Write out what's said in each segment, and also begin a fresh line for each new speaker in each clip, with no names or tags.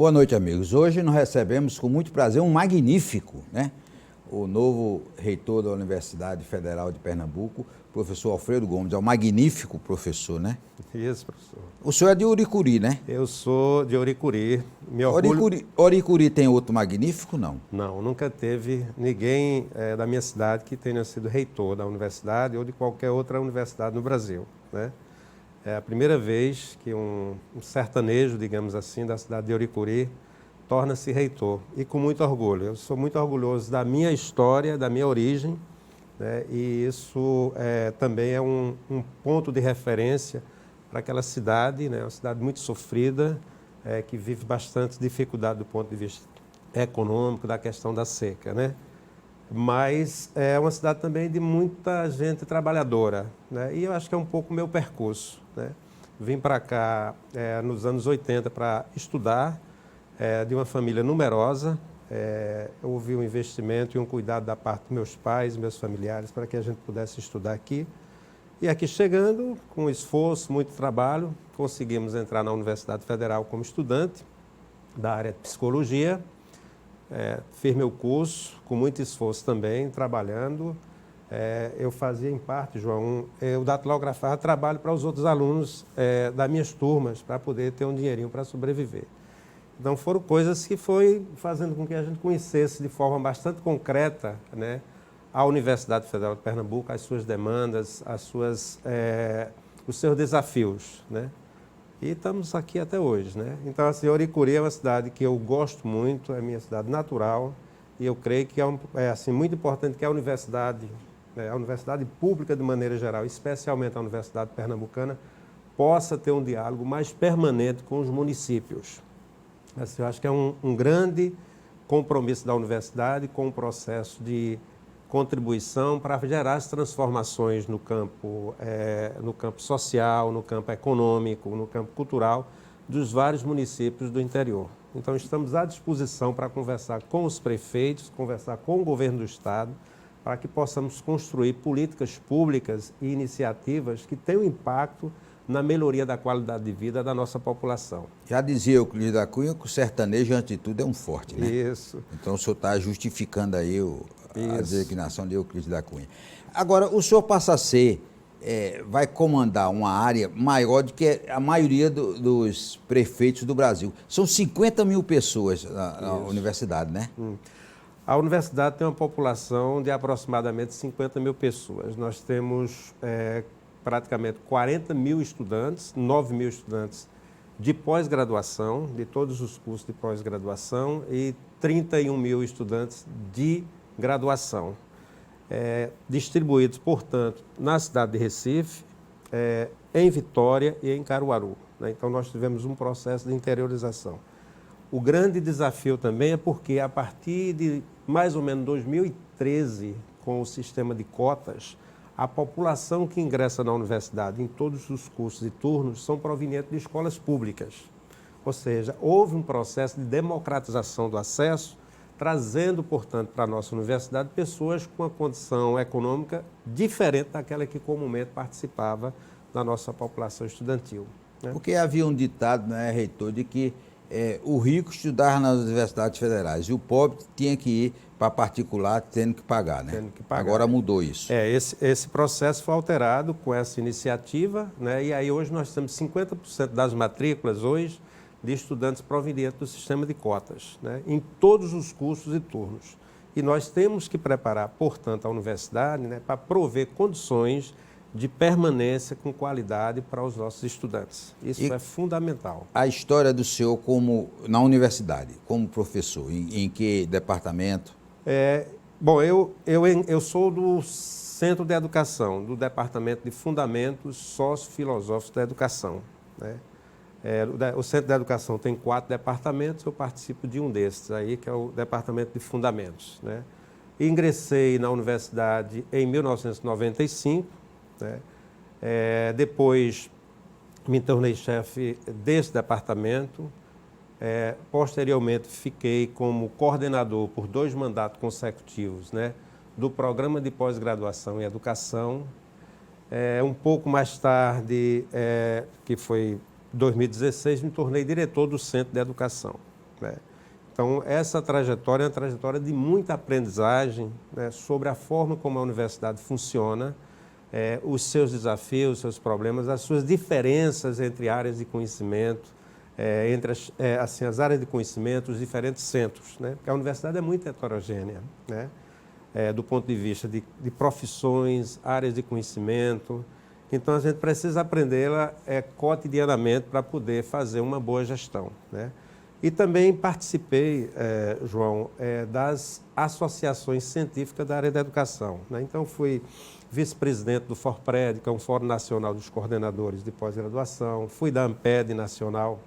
Boa noite, amigos. Hoje nós recebemos com muito prazer um magnífico, né? O novo reitor da Universidade Federal de Pernambuco, professor Alfredo Gomes. É um magnífico professor, né?
Isso, professor.
O senhor é de Uricuri, né?
Eu sou de Uricuri. Me orgulho...
Uricuri tem outro magnífico, não?
Não, nunca teve ninguém da minha cidade que tenha sido reitor da universidade ou de qualquer outra universidade no Brasil, né? É a primeira vez que um sertanejo, digamos assim, da cidade de Uricuri torna-se reitor. E com muito orgulho. Eu sou muito orgulhoso da minha história, da minha origem, né? E isso também é um ponto de referência para aquela cidade, né? Uma cidade muito sofrida, que vive bastante dificuldade do ponto de vista econômico, da questão da seca, né? Mas é uma cidade também de muita gente trabalhadora, né? E eu acho que é um pouco o meu percurso, né? Vim para cá nos anos 80 para estudar, de uma família numerosa. Houve um investimento e um cuidado da parte dos meus pais, meus familiares, para que a gente pudesse estudar aqui. E aqui chegando, com esforço, muito trabalho, conseguimos entrar na Universidade Federal como estudante da área de psicologia. Fiz meu curso, com muito esforço também, trabalhando. Eu fazia em parte, João, eu datilografava trabalho para os outros alunos das minhas turmas, para poder ter um dinheirinho para sobreviver. Então foram coisas que foi fazendo com que a gente conhecesse de forma bastante concreta, né, a Universidade Federal de Pernambuco, as suas demandas, os seus desafios, né? E estamos aqui até hoje, né? Então, assim, Uricuri é uma cidade que eu gosto muito, é minha cidade natural, e eu creio que é assim, muito importante que a universidade pública de maneira geral, especialmente a Universidade Pernambucana, possa ter um diálogo mais permanente com os municípios. Assim, eu acho que é um grande compromisso da universidade com o processo de contribuição para gerar as transformações no campo social, no campo econômico, no campo cultural dos vários municípios do interior. Então, estamos à disposição para conversar com os prefeitos, conversar com o governo do Estado, para que possamos construir políticas públicas e iniciativas que tenham impacto na melhoria da qualidade de vida da nossa população.
Já dizia Euclides da Cunha que o sertanejo, antes de tudo, é um forte, né?
Isso.
Então, o senhor está justificando aí a designação de Euclides da Cunha. Agora, o senhor passa a ser, vai comandar uma área maior do que a maioria dos prefeitos do Brasil. São 50 mil pessoas na universidade, né?
A universidade tem uma população de aproximadamente 50 mil pessoas. Nós temos praticamente 40 mil estudantes, 9 mil estudantes de pós-graduação, de todos os cursos de pós-graduação, e 31 mil estudantes de graduação, distribuídos, portanto, na cidade de Recife, em Vitória e em Caruaru, né? Então, nós tivemos um processo de interiorização. O grande desafio também é porque, a partir de mais ou menos 2013, com o sistema de cotas, a população que ingressa na universidade em todos os cursos e turnos são provenientes de escolas públicas. Ou seja, houve um processo de democratização do acesso, trazendo, portanto, para a nossa universidade pessoas com uma condição econômica diferente daquela que comumente participava da nossa população estudantil, né?
Porque havia um ditado, né, reitor, de que o rico estudava nas universidades federais e o pobre tinha que ir para particular tendo que pagar, né?
Tendo que pagar.
Agora mudou isso.
Esse processo foi alterado com essa iniciativa, né? E aí hoje nós temos 50% das matrículas hoje de estudantes provenientes do sistema de cotas, né, em todos os cursos e turnos. E nós temos que preparar, portanto, a universidade, né, para prover condições de permanência com qualidade para os nossos estudantes. Isso é fundamental.
A história do senhor na universidade, como professor, em que departamento?
Bom, eu sou do Centro de Educação, do Departamento de Fundamentos Sociofilosóficos da Educação, né? O Centro de Educação tem 4 departamentos, eu participo de um desses aí, que é o Departamento de Fundamentos, né? Ingressei na universidade em 1995, né? Depois me tornei chefe desse departamento. Posteriormente, fiquei como coordenador por 2 mandatos consecutivos, né, do Programa de Pós-Graduação em Educação. Um pouco mais tarde, que foi 2016, me tornei diretor do Centro de Educação, né? Então, essa trajetória é uma trajetória de muita aprendizagem, né, sobre a forma como a universidade funciona, os seus desafios, os seus problemas, as suas diferenças entre áreas de conhecimento, entre as áreas de conhecimento, os diferentes centros, né? Porque a universidade é muito heterogênea, né? Do ponto de vista de profissões, áreas de conhecimento. Então, a gente precisa aprendê-la cotidianamente para poder fazer uma boa gestão, né? E também participei, João, das associações científicas da área da educação, né? Então, fui vice-presidente do FORPRED, que é um Fórum Nacional dos Coordenadores de Pós-Graduação, fui da AMPED Nacional,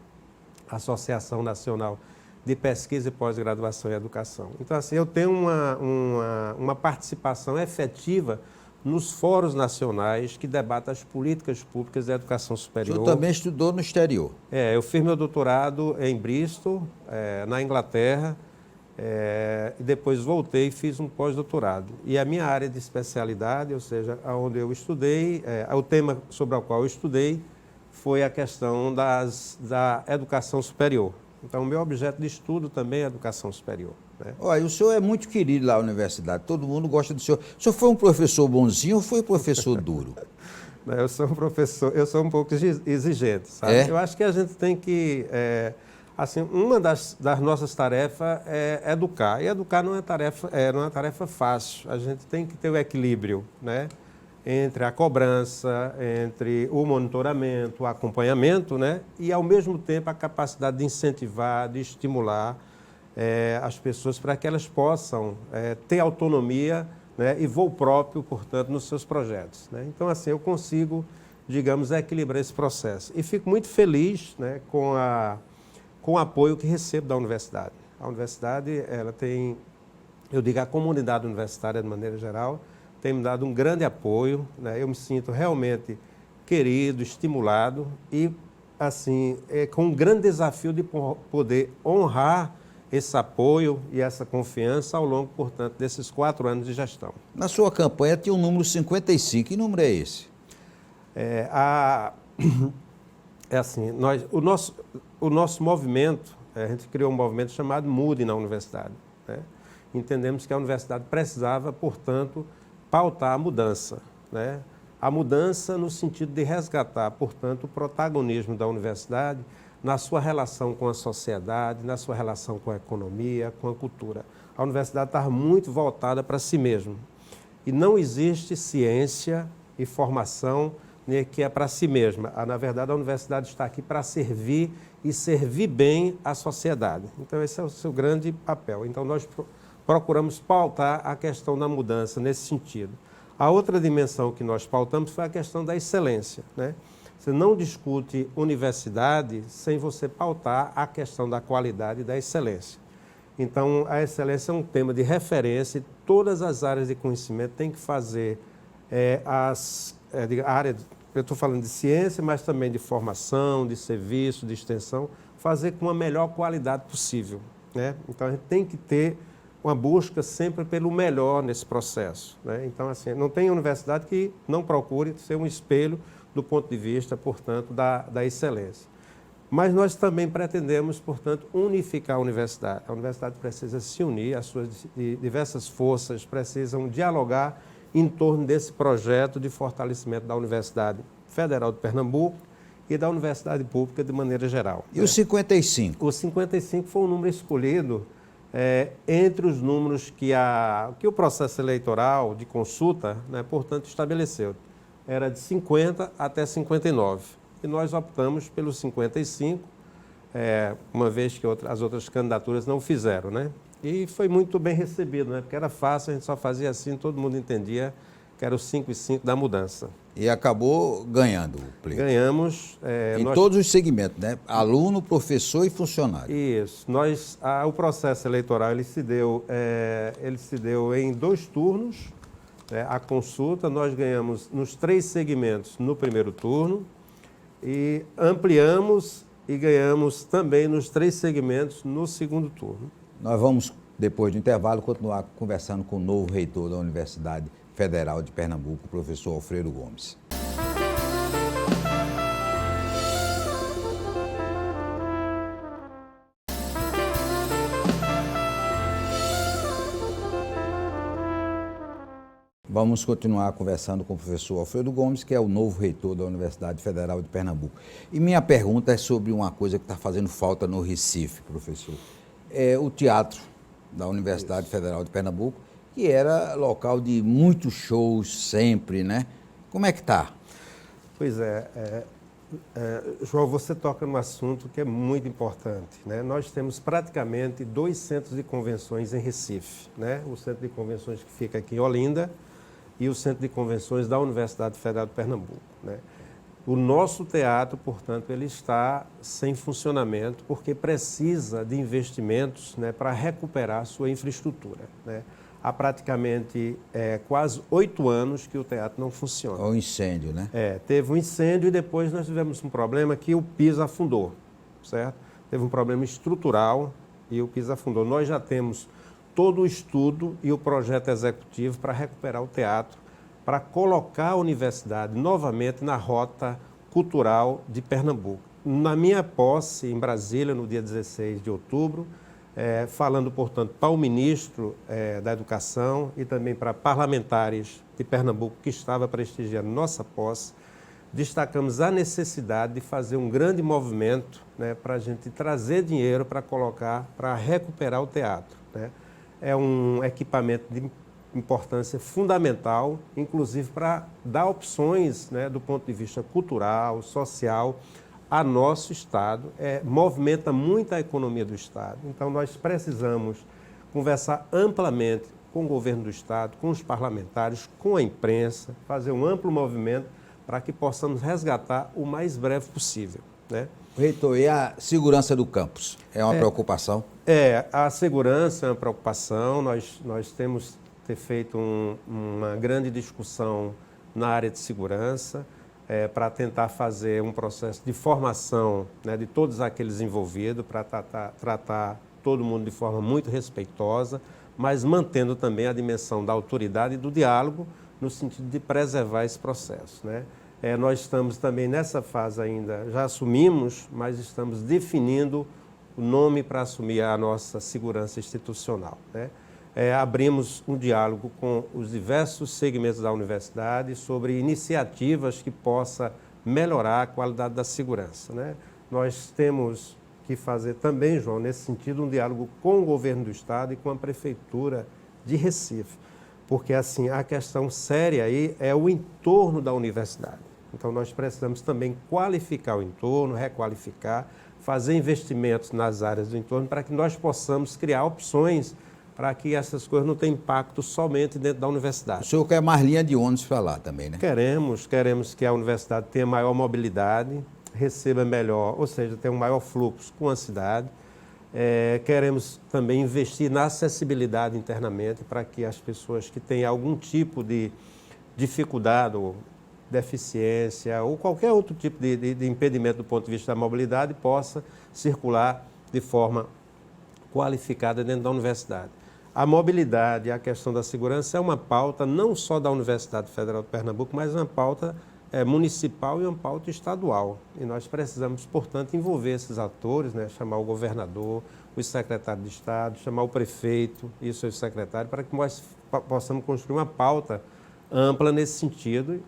Associação Nacional de Pesquisa e Pós-Graduação em Educação. Então, assim, eu tenho uma participação efetiva nos fóruns nacionais que debatem as políticas públicas da educação superior.
O senhor também estudou no exterior?
Eu fiz meu doutorado em Bristol, na Inglaterra, e depois voltei e fiz um pós-doutorado. E a minha área de especialidade, ou seja, onde eu estudei, o tema sobre o qual eu estudei foi a questão da educação superior. Então, o meu objeto de estudo também é a educação superior, né?
Olha, o senhor é muito querido lá na universidade, todo mundo gosta do senhor. O senhor foi um professor bonzinho ou foi um professor duro?
Eu sou um professor, eu sou um pouco exigente, sabe? Eu acho que a gente tem que, assim, uma das nossas tarefas é educar. E educar não é uma tarefa fácil. A gente tem que ter o equilíbrio, né, entre a cobrança, entre o monitoramento, o acompanhamento, né, e, ao mesmo tempo, a capacidade de incentivar, de estimular as pessoas para que elas possam ter autonomia, né, e voo próprio, portanto, nos seus projetos, né? Então, assim, eu consigo, digamos, equilibrar esse processo. E fico muito feliz, né, com o apoio que recebo da universidade. A universidade, ela tem, eu digo, a comunidade universitária, de maneira geral, tem me dado um grande apoio, né? Eu me sinto realmente querido, estimulado e, assim, com um grande desafio de poder honrar esse apoio e essa confiança ao longo, portanto, desses 4 anos de gestão.
Na sua campanha tinha o número 55, que número é esse?
Assim, o nosso movimento, a gente criou um movimento chamado Mude na Universidade, né? Entendemos que a universidade precisava, portanto, pautar a mudança, né? A mudança no sentido de resgatar, portanto, o protagonismo da universidade na sua relação com a sociedade, na sua relação com a economia, com a cultura. A universidade está muito voltada para si mesma. E não existe ciência e formação, né, que é para si mesma. Na verdade, a universidade está aqui para servir e servir bem a sociedade. Então, esse é o seu grande papel. Então, nós procuramos pautar a questão da mudança nesse sentido. A outra dimensão que nós pautamos foi a questão da excelência, né? Você não discute universidade sem você pautar a questão da qualidade e da excelência. Então, a excelência é um tema de referência e todas as áreas de conhecimento têm que fazer a área, eu estou falando de ciência, mas também de formação, de serviço, de extensão, fazer com a melhor qualidade possível, né? Então, a gente tem que ter uma busca sempre pelo melhor nesse processo, né? Então, assim, não tem universidade que não procure ser um espelho do ponto de vista, portanto, da excelência. Mas nós também pretendemos, portanto, unificar a universidade. A universidade precisa se unir, as suas diversas forças precisam dialogar em torno desse projeto de fortalecimento da Universidade Federal de Pernambuco e da Universidade Pública de maneira geral.
E o 55?
O 55 foi um número escolhido entre os números que o processo eleitoral de consulta, né, portanto, estabeleceu. Era de 50 até 59. E nós optamos pelo 55, uma vez que as outras candidaturas não fizeram, né? E foi muito bem recebido, né? Porque era fácil, a gente só fazia assim, todo mundo entendia que era o 5 e 5 da mudança.
E acabou ganhando o pleito.
Ganhamos.
Em todos os segmentos, né? Aluno, professor e funcionário.
Isso. O processo eleitoral ele se deu em 2 turnos. A consulta, nós ganhamos nos 3 segmentos no primeiro turno e ampliamos e ganhamos também nos 3 segmentos no segundo turno.
Nós vamos, depois do intervalo, continuar conversando com o novo reitor da Universidade Federal de Pernambuco, o professor Alfredo Gomes. Vamos continuar conversando com o professor Alfredo Gomes, que é o novo reitor da Universidade Federal de Pernambuco. E minha pergunta é sobre uma coisa que está fazendo falta no Recife, professor. É o teatro da Universidade Federal de Pernambuco, que era local de muitos shows sempre, né? Como é que está?
Pois João, você toca num assunto que é muito importante, né? Nós temos praticamente 2 centros de convenções em Recife, né? O centro de convenções que fica aqui em Olinda e o centro de convenções da Universidade Federal de Pernambuco, né? O nosso teatro, portanto, ele está sem funcionamento porque precisa de investimentos, né, para recuperar a sua infraestrutura, né? Há praticamente quase 8 anos que o teatro não funciona.
O incêndio, né?
Teve um incêndio e depois nós tivemos um problema que o piso afundou, certo? Teve um problema estrutural e o piso afundou. Nós já temos todo o estudo e o projeto executivo para recuperar o teatro, para colocar a universidade novamente na rota cultural de Pernambuco. Na minha posse em Brasília, no dia 16 de outubro, falando, portanto, para o ministro da Educação e também para parlamentares de Pernambuco que estava prestigiando nossa posse, destacamos a necessidade de fazer um grande movimento, né, para a gente trazer dinheiro para colocar, para recuperar o teatro, né? É um equipamento de importância fundamental, inclusive para dar opções, né, do ponto de vista cultural, social, a nosso Estado, movimenta muito a economia do Estado. Então, nós precisamos conversar amplamente com o governo do Estado, com os parlamentares, com a imprensa, fazer um amplo movimento para que possamos resgatar o mais breve possível, né?
Reitor, e a segurança do campus? É uma preocupação?
A segurança é uma preocupação. Nós temos feito uma grande discussão na área de segurança, para tentar fazer um processo de formação, né, de todos aqueles envolvidos, para tratar todo mundo de forma muito respeitosa, mas mantendo também a dimensão da autoridade e do diálogo, no sentido de preservar esse processo, né? Nós estamos também nessa fase ainda, já assumimos, mas estamos definindo o nome para assumir a nossa segurança institucional, né? Abrimos um diálogo com os diversos segmentos da universidade sobre iniciativas que possam melhorar a qualidade da segurança, né? Nós temos que fazer também, João, nesse sentido, um diálogo com o governo do Estado e com a Prefeitura de Recife, porque assim, a questão séria aí é o entorno da universidade. Então, nós precisamos também qualificar o entorno, requalificar, fazer investimentos nas áreas do entorno para que nós possamos criar opções para que essas coisas não tenham impacto somente dentro da universidade.
O senhor quer mais linha de ônibus para lá também, né?
Queremos que a universidade tenha maior mobilidade, receba melhor, ou seja, tenha um maior fluxo com a cidade. Queremos também investir na acessibilidade internamente para que as pessoas que têm algum tipo de dificuldade ou deficiência ou qualquer outro tipo de impedimento do ponto de vista da mobilidade possa circular de forma qualificada dentro da universidade. A mobilidade e a questão da segurança é uma pauta não só da Universidade Federal de Pernambuco, mas uma pauta municipal e uma pauta estadual. E nós precisamos, portanto, envolver esses atores, né? Chamar o governador, os secretários de Estado, chamar o prefeito e os seus secretários, para que nós possamos construir uma pauta ampla nesse sentido.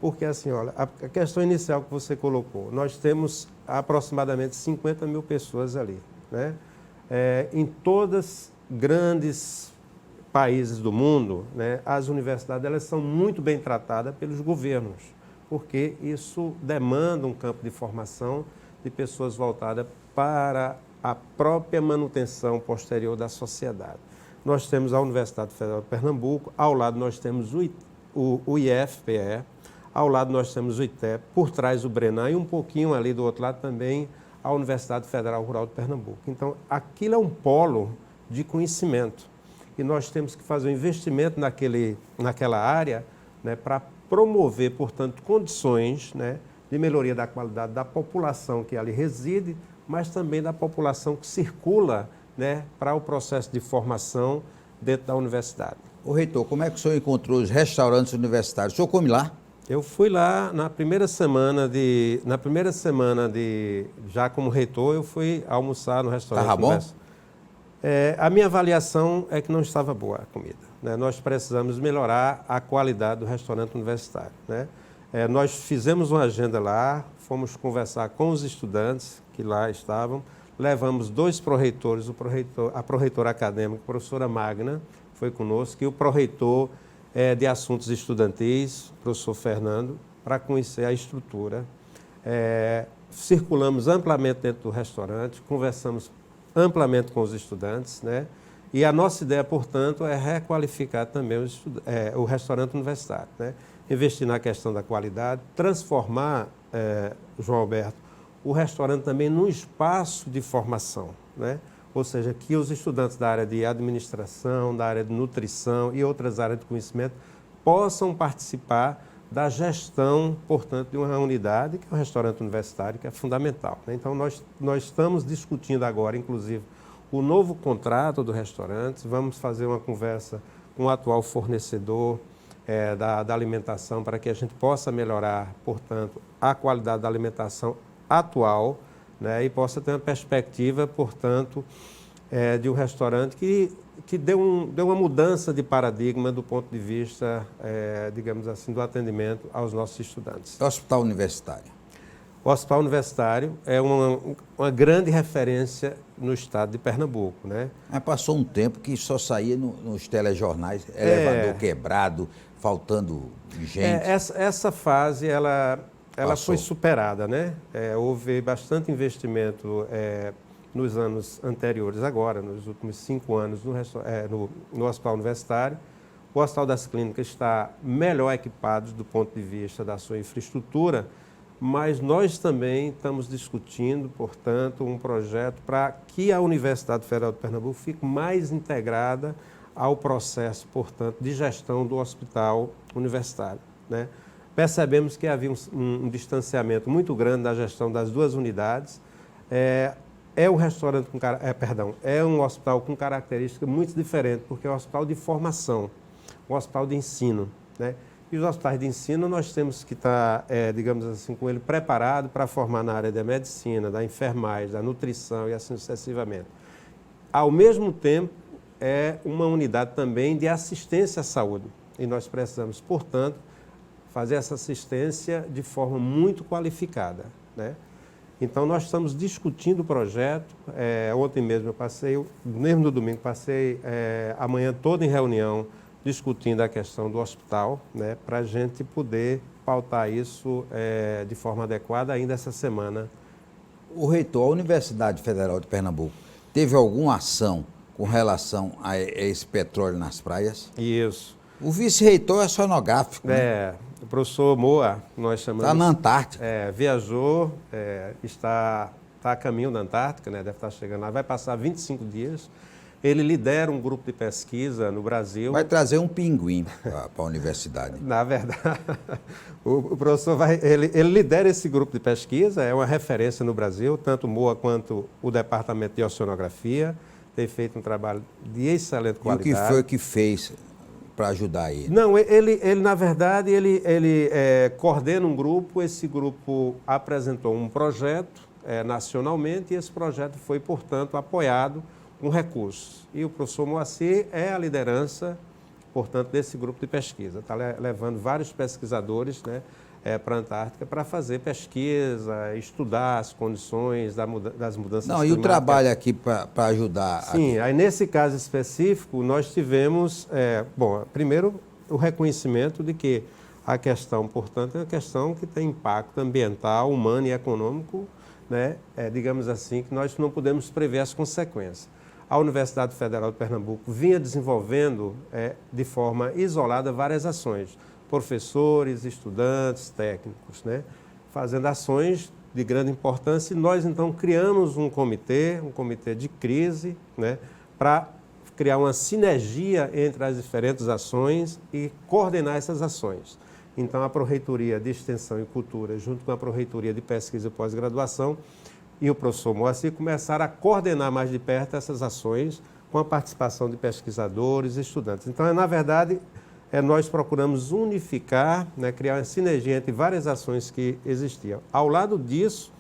Porque, assim, olha, a questão inicial que você colocou, nós temos aproximadamente 50 mil pessoas ali, né? Em todos grandes países do mundo, né, as universidades elas são muito bem tratadas pelos governos, porque isso demanda um campo de formação de pessoas voltadas para a própria manutenção posterior da sociedade. Nós temos a Universidade Federal de Pernambuco, ao lado nós temos o IFPE, ao lado nós temos o ITEP, por trás o Brenan e um pouquinho ali do outro lado também a Universidade Federal Rural de Pernambuco. Então, aquilo é um polo de conhecimento e nós temos que fazer um investimento naquela área, né, para promover, portanto, condições, né, de melhoria da qualidade da população que ali reside, mas também da população que circula, né, para o processo de formação dentro da universidade.
Ô reitor, como é que o senhor encontrou os restaurantes universitários? O senhor come lá?
Eu fui lá na primeira semana já como reitor, eu fui almoçar no restaurante.
Estava bom?
A minha avaliação é que não estava boa a comida. né, nós precisamos melhorar a qualidade do restaurante universitário, né? Nós fizemos uma agenda lá, fomos conversar com os estudantes que lá estavam, levamos 2 pró-reitores, a pró-reitora acadêmica, a professora Magna, foi conosco, e o pró-reitor de assuntos estudantis, o professor Fernando, para conhecer a estrutura. Circulamos amplamente dentro do restaurante, conversamos amplamente com os estudantes, né? E a nossa ideia, portanto, é requalificar também o restaurante universitário, né? Investir na questão da qualidade, transformar, João Alberto, o restaurante também num espaço de formação, né? Ou seja, que os estudantes da área de administração, da área de nutrição e outras áreas de conhecimento possam participar da gestão, portanto, de uma unidade, que é o restaurante universitário, que é fundamental, né? Então, nós estamos discutindo agora, inclusive, o novo contrato do restaurante, vamos fazer uma conversa com o atual fornecedor da alimentação para que a gente possa melhorar, portanto, a qualidade da alimentação atual, né? E possa ter uma perspectiva, portanto, de um restaurante que deu uma mudança de paradigma do ponto de vista, digamos assim, do atendimento aos nossos estudantes.
O Hospital Universitário.
O Hospital Universitário é uma grande referência no estado de Pernambuco, né?
Mas passou um tempo que só saía nos telejornais, elevador quebrado, faltando gente.
Essa fase, ela foi superada, né? Houve bastante investimento nos anos anteriores, agora, nos últimos 5 anos, no Hospital Universitário. O Hospital das Clínicas está melhor equipado do ponto de vista da sua infraestrutura, mas nós também estamos discutindo, portanto, um projeto para que a Universidade Federal de Pernambuco fique mais integrada ao processo, portanto, de gestão do hospital universitário, né? Percebemos que havia um distanciamento muito grande da gestão das 2 unidades. É um hospital com característica muito diferente, porque é um hospital de formação, um hospital de ensino, né? E os hospitais de ensino nós temos que estar, digamos assim, com ele preparado para formar na área da medicina, da enfermagem, da nutrição e assim sucessivamente. Ao mesmo tempo, é uma unidade também de assistência à saúde. E nós precisamos, portanto, fazer essa assistência de forma muito qualificada, né? Então, nós estamos discutindo o projeto. Ontem mesmo mesmo no domingo, passei a manhã toda em reunião, discutindo a questão do hospital, né, para a gente poder pautar isso de forma adequada ainda essa semana.
O reitor, a Universidade Federal de Pernambuco, teve alguma ação com relação a esse petróleo nas praias?
Isso.
O vice-reitor é sonográfico, né?
O professor Moa, nós chamamos...
Está na Antártica.
Viajou, está a caminho da Antártica, né, deve estar chegando lá, vai passar 25 dias. Ele lidera um grupo de pesquisa no Brasil.
Vai trazer um pinguim para a universidade.
Na verdade, o professor ele lidera esse grupo de pesquisa, é uma referência no Brasil, tanto o MOA quanto o Departamento de Oceanografia, tem feito um trabalho de excelente qualidade.
E o que foi que fez para ajudar ele?
Não, na verdade, ele coordena um grupo, esse grupo apresentou um projeto nacionalmente e esse projeto foi, portanto, apoiado com recursos. E o professor Moacir é a liderança, portanto, desse grupo de pesquisa. Está levando vários pesquisadores, né, para a Antártica para fazer pesquisa, estudar as condições das mudanças climáticas.
E o trabalho aqui para ajudar?
Sim, aí nesse caso específico, nós tivemos, primeiro, o reconhecimento de que a questão, portanto, é uma questão que tem impacto ambiental, humano e econômico, né, digamos assim, que nós não podemos prever as consequências. A Universidade Federal de Pernambuco vinha desenvolvendo de forma isolada várias ações, professores, estudantes, técnicos, né, fazendo ações de grande importância e nós então criamos um comitê de crise, né, para criar uma sinergia entre as diferentes ações e coordenar essas ações. Então a Pró-Reitoria de Extensão e Cultura, junto com a Pró-Reitoria de Pesquisa e Pós-Graduação, e o professor Moacir começaram a coordenar mais de perto essas ações com a participação de pesquisadores e estudantes. Então, na verdade, nós procuramos unificar, né, criar uma sinergia entre várias ações que existiam. Ao lado disso,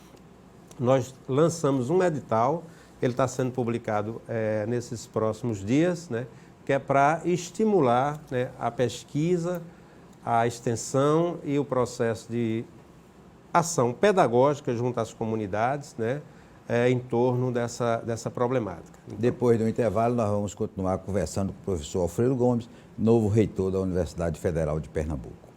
nós lançamos um edital, ele está sendo publicado nesses próximos dias, né, que é para estimular, né, a pesquisa, a extensão e o processo de ação pedagógica junto às comunidades, né, em torno dessa problemática.
Depois do intervalo, nós vamos continuar conversando com o professor Alfredo Gomes, novo reitor da Universidade Federal de Pernambuco.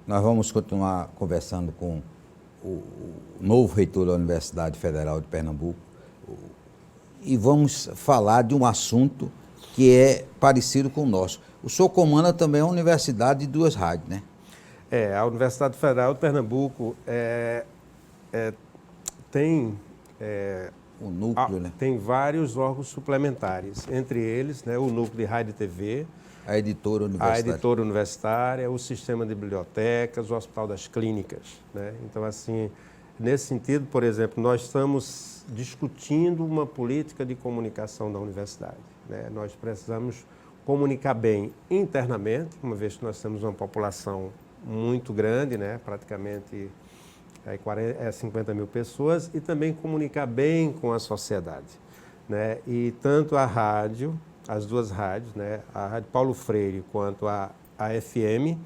Nós vamos continuar conversando com o novo reitor da Universidade Federal de Pernambuco e vamos falar de um assunto que é parecido com o nosso. O senhor comanda também a universidade de 2 rádios, né?
A Universidade Federal de Pernambuco tem...
o núcleo, né?
Tem vários órgãos suplementares, entre eles, né, o núcleo de rádio e TV,
a editora universitária,
o sistema de bibliotecas, o Hospital das Clínicas, né? Então, assim, nesse sentido, por exemplo, nós estamos discutindo uma política de comunicação da universidade, né? Nós precisamos comunicar bem internamente, uma vez que nós temos uma população muito grande, né? Praticamente 50 mil pessoas, e também comunicar bem com a sociedade, né? E tanto a rádio, as 2 rádios, né, a Rádio Paulo Freire quanto a FM,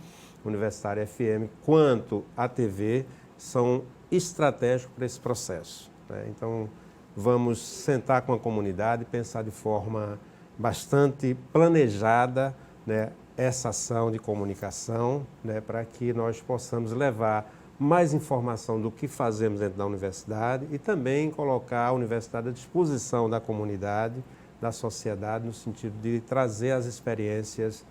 Universitária FM, quanto a TV, são estratégicos para esse processo, né? Então, vamos sentar com a comunidade e pensar de forma bastante planejada, né, essa ação de comunicação, né, para que nós possamos levar mais informação do que fazemos dentro da universidade e também colocar a universidade à disposição da comunidade, da sociedade, no sentido de trazer as experiências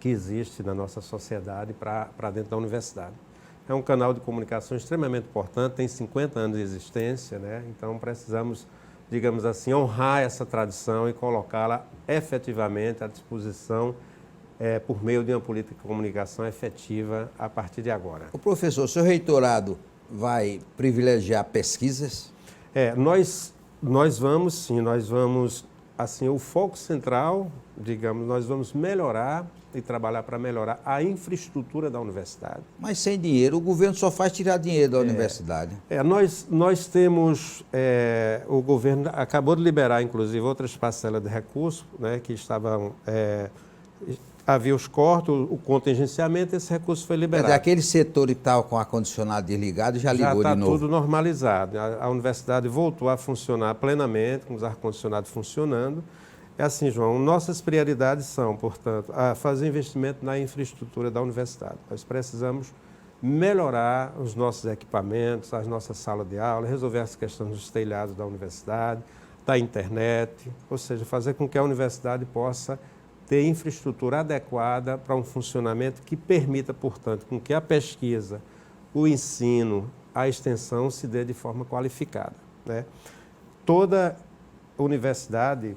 que existem na nossa sociedade para dentro da universidade. É um canal de comunicação extremamente importante, tem 50 anos de existência, né? Então precisamos, digamos assim, honrar essa tradição e colocá-la efetivamente à disposição por meio de uma política de comunicação efetiva a partir de agora.
O professor, seu reitorado vai privilegiar pesquisas?
Nós vamos, assim, o foco central, digamos, nós vamos melhorar e trabalhar para melhorar a infraestrutura da universidade.
Mas sem dinheiro, o governo só faz tirar dinheiro da universidade.
Nós temos, o governo acabou de liberar, inclusive, outras parcelas de recursos, né, que estavam... havia os cortes, o contingenciamento, esse recurso foi liberado.
Mas aquele setor que estava com o ar-condicionado desligado já ligou de novo?
Já está tudo normalizado. A universidade voltou a funcionar plenamente, com os ar-condicionados funcionando. É assim, João, nossas prioridades são, portanto, fazer investimento na infraestrutura da universidade. Nós precisamos melhorar os nossos equipamentos, as nossas salas de aula, resolver as questões dos telhados da universidade, da internet, ou seja, fazer com que a universidade possa ter infraestrutura adequada para um funcionamento que permita, portanto, com que a pesquisa, o ensino, a extensão se dê de forma qualificada, né? Toda universidade,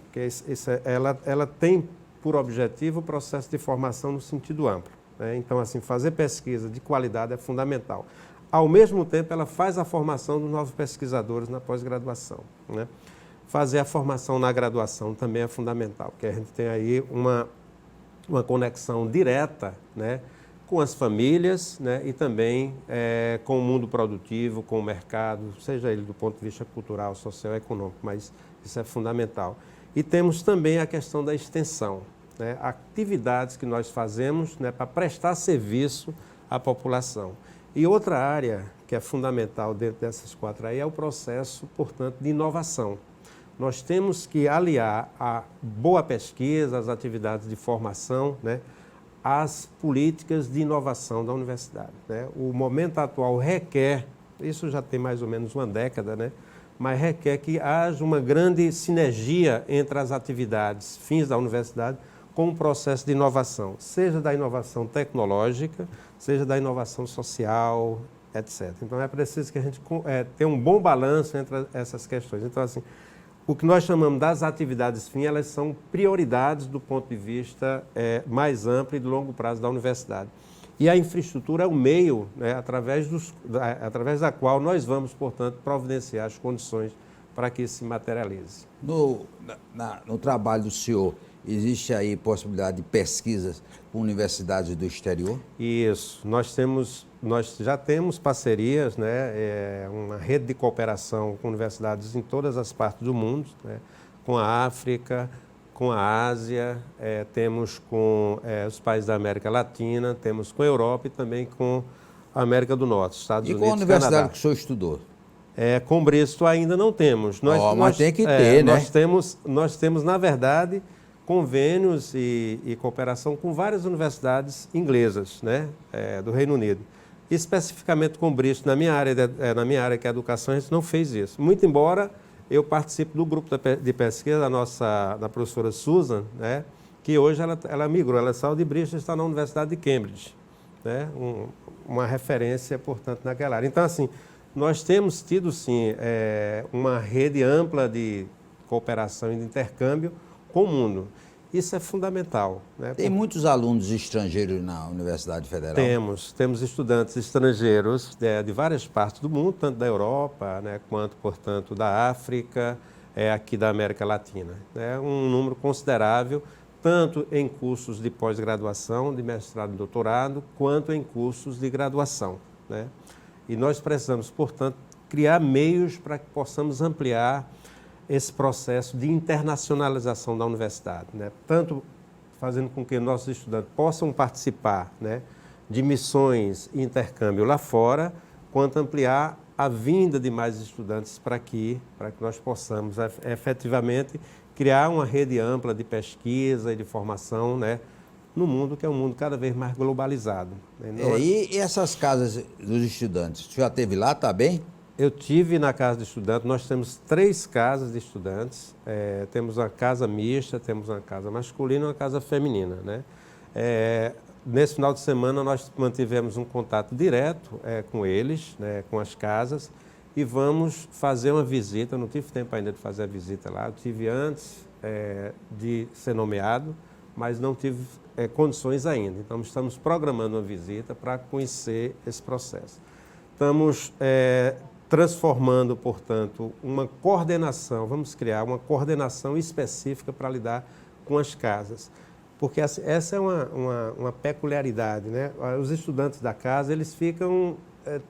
ela tem por objetivo o processo de formação no sentido amplo, né? Então, assim, fazer pesquisa de qualidade é fundamental. Ao mesmo tempo, ela faz a formação dos novos pesquisadores na pós-graduação, né? Fazer a formação na graduação também é fundamental, porque a gente tem aí uma conexão direta, né, com as famílias, né, e também com o mundo produtivo, com o mercado, seja ele do ponto de vista cultural, social, econômico, mas isso é fundamental. E temos também a questão da extensão, né, atividades que nós fazemos, né, para prestar serviço à população. E outra área que é fundamental dentro dessas 4 aí é o processo, portanto, de inovação. Nós temos que aliar a boa pesquisa, as atividades de formação, né, às políticas de inovação da universidade, né? O momento atual requer, isso já tem mais ou menos uma década, né, mas requer que haja uma grande sinergia entre as atividades fins da universidade com o processo de inovação, seja da inovação tecnológica, seja da inovação social, etc. Então, é preciso que a gente tenha um bom balanço entre essas questões. Então, assim, o que nós chamamos das atividades fim, elas são prioridades do ponto de vista mais amplo e de longo prazo da universidade. E a infraestrutura é o meio, né, através da qual nós vamos, portanto, providenciar as condições para que isso se materialize.
No trabalho do senhor, existe aí possibilidade de pesquisas com universidades do exterior?
Isso, nós já temos parcerias, né, uma rede de cooperação com universidades em todas as partes do mundo, né, com a África, com a Ásia, temos com os países da América Latina, temos com a Europa e também com a América do Norte, Estados Unidos e
com a universidade
Canadá.
que o senhor estudou?
Com Bristol ainda não temos.
Mas tem que ter, né?
Nós temos, na verdade, convênios e cooperação com várias universidades inglesas, né, do Reino Unido. Especificamente com Bristol, na minha área que é a educação, a gente não fez isso. Muito embora eu participe do grupo de pesquisa da professora Susan, né, que hoje ela migrou, ela saiu de Bristol e está na Universidade de Cambridge, né, uma referência, portanto, naquela área. Então, assim, nós temos tido, sim, uma rede ampla de cooperação e de intercâmbio com o mundo. Isso é fundamental, né?
Tem muitos alunos estrangeiros na Universidade Federal?
Temos estudantes estrangeiros de várias partes do mundo, tanto da Europa, né, quanto, portanto, da África, aqui da América Latina. É um número considerável, tanto em cursos de pós-graduação, de mestrado e doutorado, quanto em cursos de graduação, né? E nós precisamos, portanto, criar meios para que possamos ampliar esse processo de internacionalização da universidade, né? Tanto fazendo com que nossos estudantes possam participar, né, de missões e intercâmbio lá fora, quanto ampliar a vinda de mais estudantes para que nós possamos efetivamente criar uma rede ampla de pesquisa e de formação, né, no mundo que é um mundo cada vez mais globalizado, né?
E essas casas dos estudantes, o senhor já esteve lá, está bem?
Eu tive na casa de estudantes, nós temos 3 casas de estudantes, temos uma casa mista, temos uma casa masculina e uma casa feminina, né? Nesse final de semana nós mantivemos um contato direto com eles, né, com as casas, e vamos fazer uma visita. Eu não tive tempo ainda de fazer a visita lá, eu tive antes de ser nomeado, mas não tive condições ainda. Então estamos programando uma visita para conhecer esse processo. Estamos transformando, portanto, uma coordenação, vamos criar uma coordenação específica para lidar com as casas, porque essa é uma peculiaridade, né? Os estudantes da casa, eles ficam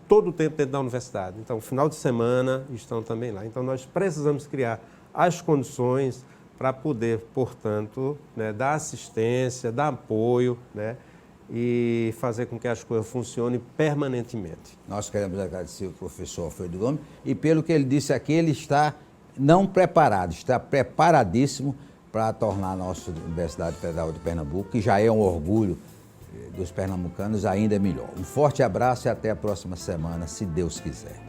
todo o tempo dentro da universidade, então, final de semana estão também lá. Então, nós precisamos criar as condições para poder, portanto, né, dar assistência, dar apoio, né, e fazer com que as coisas funcionem permanentemente.
Nós queremos agradecer ao professor Alfredo Gomes e pelo que ele disse aqui, ele está não preparado, está preparadíssimo para tornar a nossa Universidade Federal de Pernambuco, que já é um orgulho dos pernambucanos, ainda melhor. Um forte abraço e até a próxima semana, se Deus quiser.